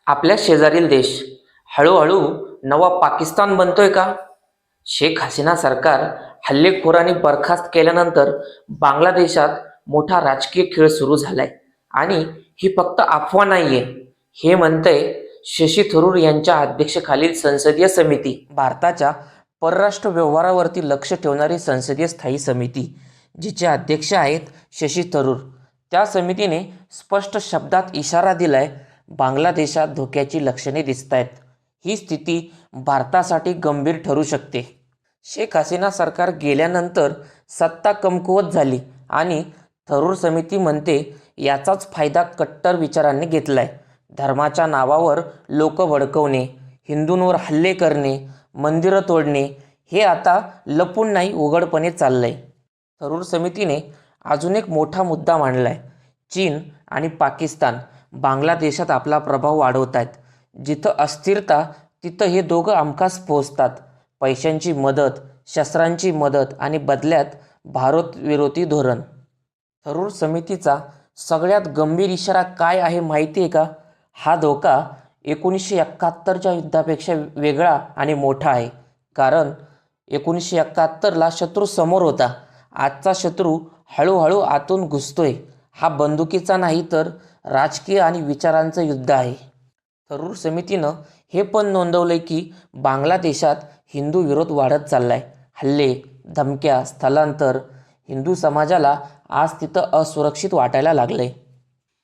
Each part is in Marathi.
आपल्या शेजारील देश हळूहळू नवा पाकिस्तान बनतोय का? शेख हसीना सरकार हल्लेखोरांनी बरखास्त केल्यानंतर बांगलादेशात मोठा राजकीय खेळ सुरू झालाय आणि ही फक्त अफवा नाहीये, हे म्हणतंय शशी थरूर यांच्या अध्यक्षतेखालील संसदीय समिती. भारताच्या परराष्ट्र व्यवहारावरती लक्ष ठेवणारी संसदीय स्थायी समिती, जिचे अध्यक्ष आहेत शशी थरूर. त्या समितीने स्पष्ट शब्दात इशारा दिलाय, बांगलादेशात धोक्याची लक्षणे दिसतायत. ही स्थिती भारतासाठी गंभीर ठरू शकते. शेख हसीना सरकार गेल्यानंतर सत्ता कमकुवत झाली आणि थरूर समिती म्हणते याचाच फायदा कट्टर विचारांनी घेतलाय. धर्माच्या नावावर लोक भडकवणे, हिंदूंवर हल्ले करणे, मंदिरं तोडणे हे आता लपून नाही उघडपणे चाललंय. थरूर समितीने अजून एक मोठा मुद्दा मांडलाय. चीन आणि पाकिस्तान बांगलादेशात आपला प्रभाव वाढवत आहेत. जिथं अस्थिरता तिथं हे दोघं हमखास पोहोचतात. पैशांची मदत, शस्त्रांची मदत आणि बदल्यात भारत विरोधी धोरण. थरूर समितीचा सगळ्यात गंभीर इशारा काय आहे माहिती आहे का? हा धोका 1971च्या युद्धापेक्षा वेगळा आणि मोठा आहे. कारण 1971ला शत्रू समोर होता. आजचा शत्रू हळूहळू आतून घुसतोय. हा बंदुकीचा नाही तर राजकीय आणि विचारांचं युद्ध आहे. थरूर समितीनं हे पण नोंदवलंय की बांगलादेशात हिंदू विरोध वाढत चाललाय. हल्ले, धमक्या, स्थलांतर. हिंदू समाजाला आज तिथं असुरक्षित वाटायला लागलंय.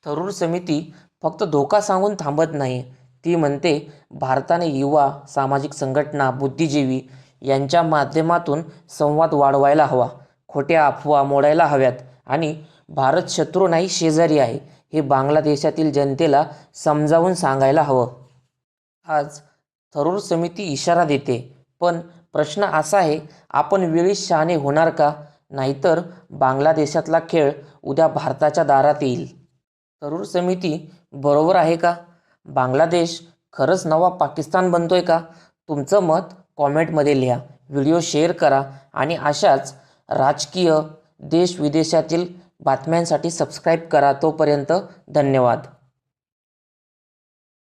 थरूर समिती फक्त धोका सांगून थांबत नाही. ती म्हणते भारताने युवा, सामाजिक संघटना, बुद्धिजीवी यांच्या माध्यमातून संवाद वाढवायला हवा. खोट्या अफवा मोडायला हव्यात आणि भारत शत्रू नाही शेजारी आहे हे बांगलादेशातील जनतेला समजावून सांगायला हवं. आज थरूर समिती इशारा देते, पण प्रश्न असा आहे, आपण वेळी शहाणे होणार का? नाहीतर बांगलादेशातला खेळ उद्या भारताच्या दारात येईल. थरूर समिती बरोबर आहे का? बांगलादेश खरंच नवा पाकिस्तान बनतोय का? तुमचं मत कॉमेंटमध्ये लिहा. व्हिडिओ शेअर करा आणि अशाच राजकीय, देश विदेशातील बातम्यांसाठी सबस्क्राईब करा. तोपर्यंत धन्यवाद.